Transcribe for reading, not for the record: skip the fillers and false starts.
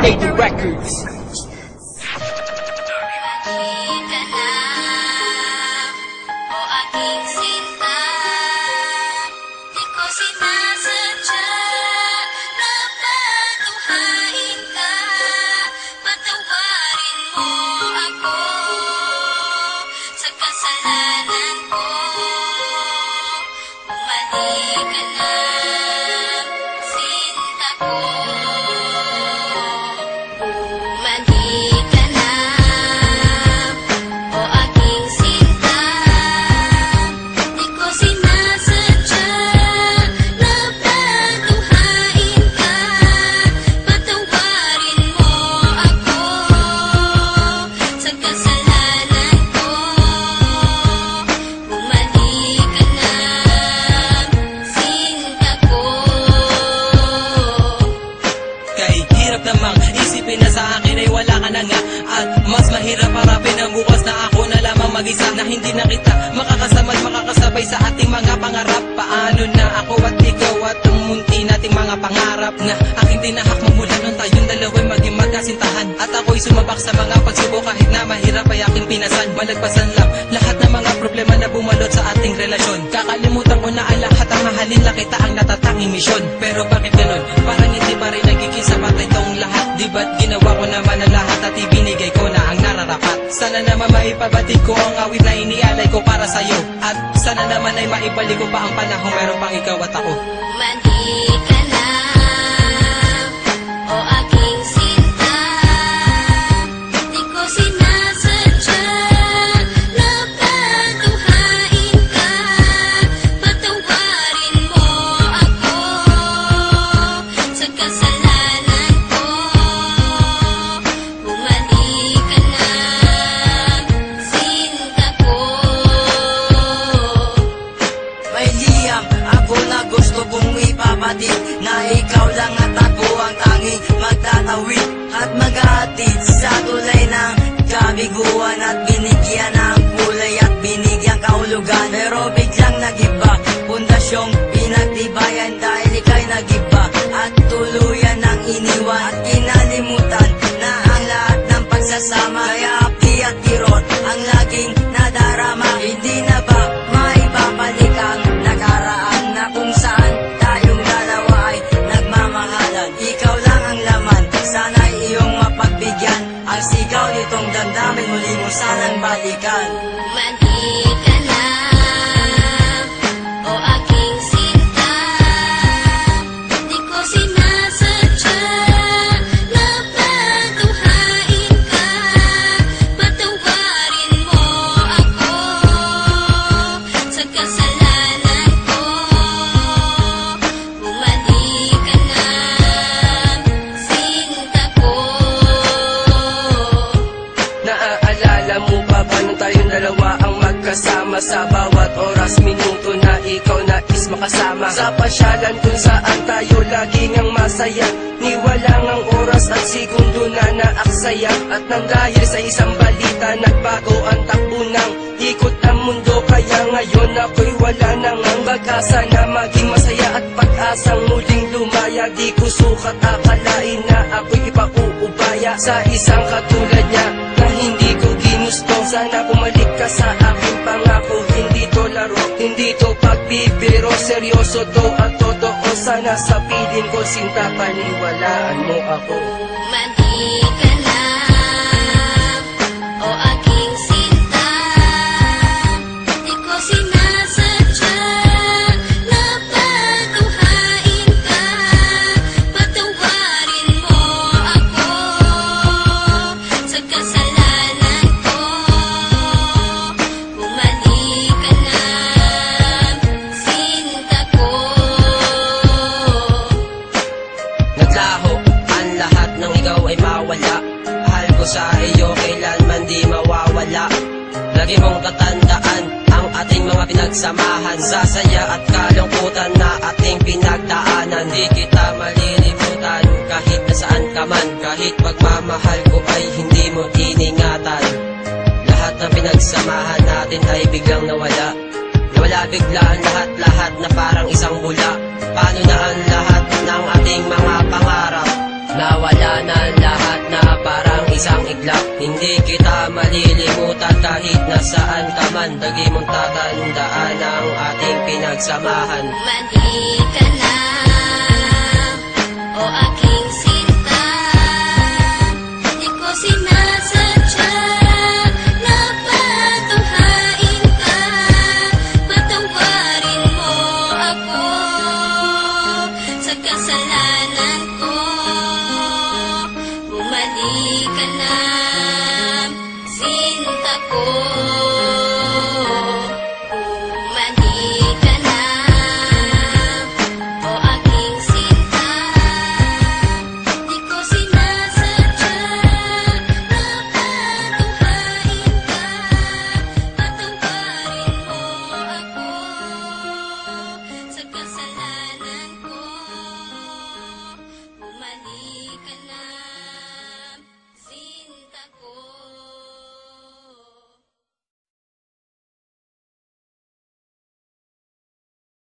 Lady Records. Mas mahirap harapin ang bukas na ako na lamang mag-isa, na hindi na kita makakasama at makakasabay sa ating mga pangarap. Paano na ako at ikaw at ang munti nating mga pangarap na aking tinahak magmula nung tayong dalawa'y maging magkasintahan. At ako'y sumabak sa mga pagsubok kahit na mahirap ay aking pinasan. Malagpasan lang lahat ng mga problema na bumalot sa ating relasyon. Kakalimutan ko na ang lahat, ang mahalin lang kita ang natatanging misyon. Pero bakit ganon? Parang hindi pa rin nagiging sapat itong lahat. Di ba't ginawa ko naman ang lahat at ibinigay ko na ang nararapat? Sana naman maipabatid ko ang awit na inialay ko para sa'yo. At sana naman ay maibalik ko pa ang panahon meron pang ikaw at ako. Mandi ka na, o aking sinta. Di ko sinasadya na patuhain ka. Patawarin mo ako sa kasalanan ko. Bumalik ka na, sinta ko. May liyam ako na gusto kong ipabatid, na ikaw lang at ako ang tanging magtatawid at maghahatid sa tulay ng kabiguan, at binigyan ng kulay at binigyan kahulugan. Pero biglang nagiba, pundasyong pinagtibayan dahil ika'y nagiba at tuluyan ng iniwan at kinalimutan na ang lahat ng pagsasama. Kaya api at kirot ang laging nadarama. Hindi na ba maibabalik ang nakaraan na kung saan tayong dalawa ay nagmamahalan? Ikaw lang ang laman, sana'y iyong mapagbigyan. Ang sigaw nitong damdamin muli mo sanang balikan. Mandi ka na, o aking sinta. Di ko sinasadya na patuhain ka. Patawarin mo ako sa kasalanan ko. Bumalik ka na, sinta ko. Naaalala mo pa ba nung tayong dalawa ang magkasama? Sa bawat oras, minuto na ikaw nais makasama. Sa pasyalan kung saan tayo laging ang masaya, niwalang ang oras at segundo na naaksaya. At nang dahil sa isang balita, nagbago ang takbo ng ikot ng mundo. Kaya ngayon ako'y wala nang ang pag-asa na maging masaya at pag-asang muling lumaya. Di ko sukat akalain na ako'y ipakuubaya sa isang katulad niya na hindi ko ginusto. Sana bumalik ka sa aking pangako, hindi to laro, hindi to pagbibiro, seryoso to at totoo. Sana sa piling ko, sinta, paniwalaan mo ako. Mandi ka na, o aking sinta. Di ko sinasadya na patuhain ka. Patawarin mo ako sa kasalanan ko. Bumalik ka na, sinta ko. Naglaho ang lahat ng ikaw ay mawala. Mahal ko sa iyo kailanman di mawawala. Lagi mong tatandaan ang ating mga pinagsamahan, sa saya at kalungkutan na ating pinagdaanan. Di kita malilimutan kahit nasaan ka man, kahit pagmamahal ko ay hindi mo iningatan. Lahat ng pinagsamahan natin ay biglang nawala. Nawala bigla ang lahat-lahat na parang isang bula. Paano na ang lahat ng ating mga pangarap? Nawala na lahat na parang isang iglap. Hindi kita malilimutan kahit nasaan ka man. Lagi mong tatandaan ang ating pinagsamahan. Mali ka na, o aking